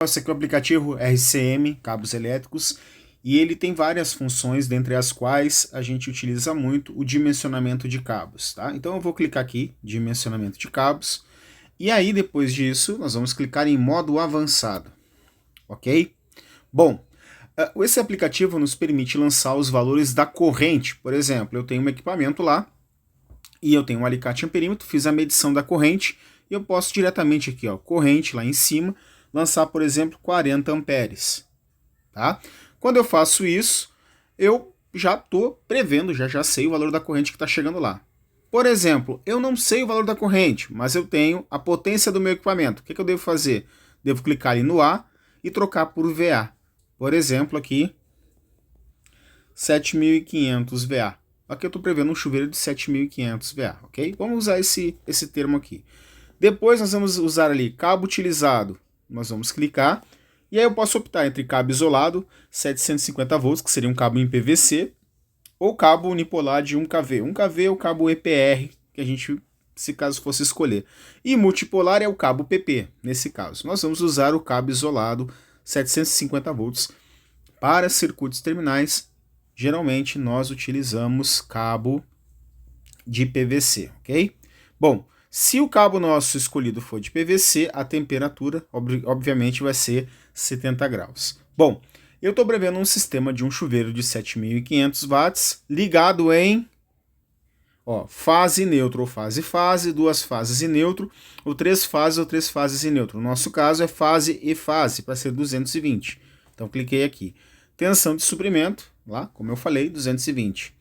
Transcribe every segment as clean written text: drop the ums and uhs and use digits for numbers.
Esse aqui é o aplicativo RCM, cabos elétricos, e ele tem várias funções, dentre as quais a gente utiliza muito o dimensionamento de cabos, tá? Então eu vou clicar aqui, dimensionamento de cabos, e aí depois disso nós vamos clicar em modo avançado, ok? Bom, esse aplicativo nos permite lançar os valores da corrente. Por exemplo, eu tenho um equipamento lá, e eu tenho um alicate amperímetro, fiz a medição da corrente, e eu posso diretamente aqui, ó, corrente lá em cima, lançar, por exemplo, 40 amperes. Tá? Quando eu faço isso, eu já estou prevendo, já sei o valor da corrente que está chegando lá. Por exemplo, eu não sei o valor da corrente, mas eu tenho a potência do meu equipamento. O que eu devo fazer? Devo clicar ali no A e trocar por VA. Por exemplo, aqui, 7.500 VA. Aqui eu estou prevendo um chuveiro de 7.500 VA, ok? Vamos usar esse termo aqui. Depois nós vamos usar ali cabo utilizado. Nós vamos clicar, e aí eu posso optar entre cabo isolado, 750 volts, que seria um cabo em PVC, ou cabo unipolar de 1kV. 1kV é o cabo EPR, que a gente, se caso fosse escolher. E multipolar é o cabo PP, nesse caso. Nós vamos usar o cabo isolado, 750 volts, para circuitos terminais. Geralmente nós utilizamos cabo de PVC, ok? Bom, se o cabo nosso escolhido for de PVC, a temperatura, obviamente, vai ser 70 graus. Bom, eu estou prevendo um sistema de um chuveiro de 7.500 watts ligado em fase neutro ou fase-fase, duas fases e neutro, ou três fases e neutro. No nosso caso é fase e fase, para ser 220. Então cliquei aqui. Tensão de suprimento, lá, como eu falei, 220.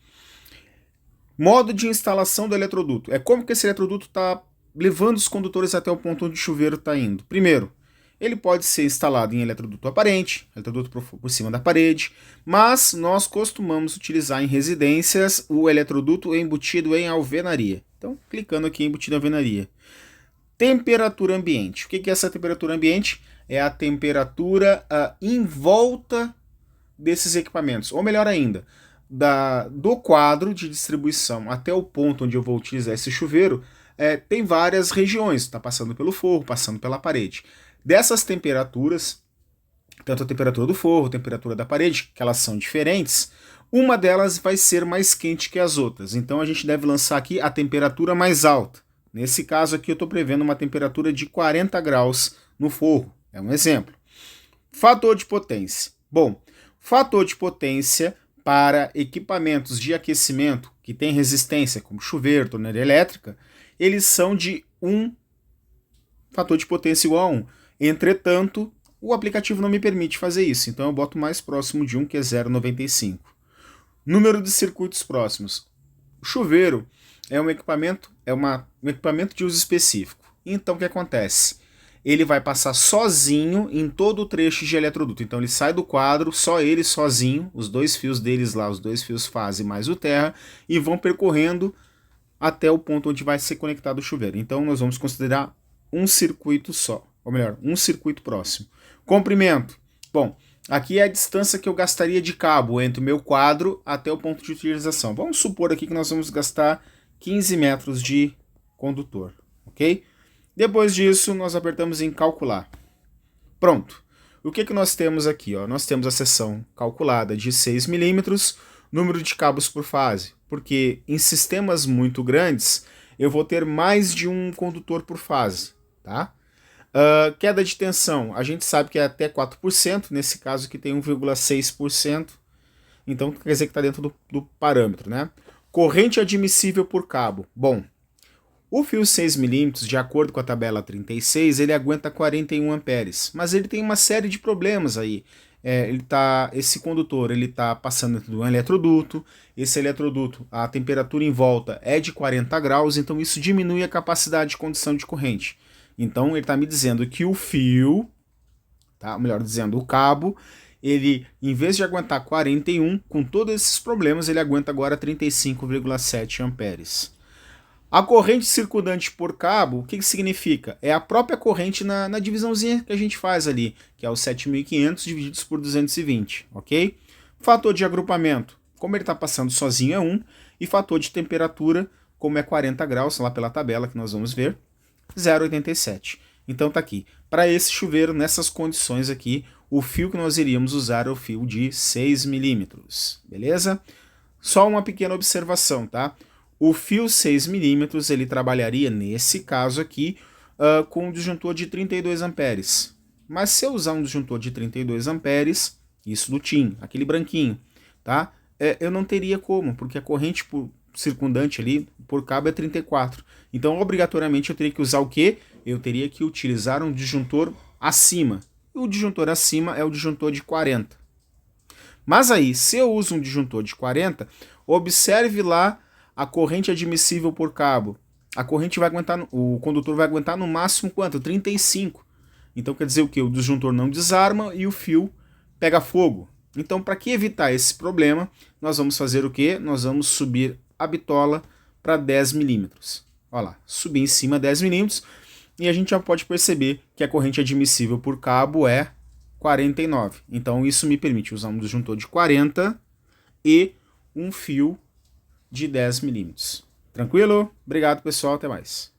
Modo de instalação do eletroduto. É como que esse eletroduto está levando os condutores até o ponto onde o chuveiro está indo. Primeiro, ele pode ser instalado em eletroduto aparente, eletroduto por cima da parede, mas nós costumamos utilizar em residências o eletroduto embutido em alvenaria. Então, clicando aqui em embutido em alvenaria. Temperatura ambiente. O que é essa temperatura ambiente? É a temperatura em volta desses equipamentos, ou melhor ainda, do quadro de distribuição até o ponto onde eu vou utilizar esse chuveiro, tem várias regiões, está passando pelo forro, passando pela parede. Dessas temperaturas, tanto a temperatura do forro, a temperatura da parede, que elas são diferentes, uma delas vai ser mais quente que as outras. Então a gente deve lançar aqui a temperatura mais alta. Nesse caso aqui eu estou prevendo uma temperatura de 40 graus no forro. É um exemplo. Fator de potência. Bom, fator de potência para equipamentos de aquecimento que têm resistência, como chuveiro, torneira elétrica, eles são de 1 fator de potência igual a 1. Entretanto, o aplicativo não me permite fazer isso, então eu boto mais próximo de 1, que é 0,95. Número de circuitos próximos. O chuveiro é um equipamento de uso específico. Então o que acontece? Ele vai passar sozinho em todo o trecho de eletroduto. Então ele sai do quadro, só ele sozinho, os dois fios deles lá, os dois fios fase mais o terra, e vão percorrendo até o ponto onde vai ser conectado o chuveiro. Então nós vamos considerar um circuito só, ou melhor, um circuito próximo. Comprimento. Bom, aqui é a distância que eu gastaria de cabo entre o meu quadro até o ponto de utilização. Vamos supor aqui que nós vamos gastar 15 metros de condutor, ok? Depois disso, nós apertamos em calcular. Pronto. O que nós temos aqui? Nós temos a seção calculada de 6 milímetros, número de cabos por fase, porque em sistemas muito grandes, eu vou ter mais de um condutor por fase. Tá? Queda de tensão, a gente sabe que é até 4%, nesse caso aqui tem 1,6%, então quer dizer que está dentro do parâmetro. Né? Corrente admissível por cabo. Bom, o fio 6mm, de acordo com a tabela 36, ele aguenta 41 amperes, mas ele tem uma série de problemas aí. Esse condutor está passando dentro de um eletroduto, esse eletroduto, a temperatura em volta é de 40 graus, então isso diminui a capacidade de condução de corrente. Então ele está me dizendo que o fio, melhor dizendo, o cabo, ele, em vez de aguentar 41, com todos esses problemas, ele aguenta agora 35,7 amperes. A corrente circundante por cabo, o que significa? É a própria corrente na divisãozinha que a gente faz ali, que é os 7.500 divididos por 220, ok? Fator de agrupamento, como ele está passando sozinho é 1, e fator de temperatura, como é 40 graus, lá pela tabela que nós vamos ver, 0,87. Então tá aqui. Para esse chuveiro, nessas condições aqui, o fio que nós iríamos usar é o fio de 6 milímetros, beleza? Só uma pequena observação, tá? O fio 6 milímetros, ele trabalharia, nesse caso aqui, com um disjuntor de 32 amperes. Mas se eu usar um disjuntor de 32 amperes, isso do TIM, aquele branquinho, tá? Eu não teria como, porque a corrente circundante ali por cabo é 34. Então, obrigatoriamente, eu teria que usar o quê? Eu teria que utilizar um disjuntor acima. E o disjuntor acima é o disjuntor de 40. Mas aí, se eu uso um disjuntor de 40, observe lá a corrente admissível por cabo. A corrente vai aguentar, o condutor vai aguentar no máximo quanto? 35. Então quer dizer o quê? O disjuntor não desarma e o fio pega fogo. Então, para que evitar esse problema, nós vamos fazer o quê? Nós vamos subir a bitola para 10 milímetros. Olha lá, subir em cima 10 milímetros e a gente já pode perceber que a corrente admissível por cabo é 49. Então isso me permite usar um disjuntor de 40 e um fio de 10 milímetros. Tranquilo? Obrigado, pessoal. Até mais.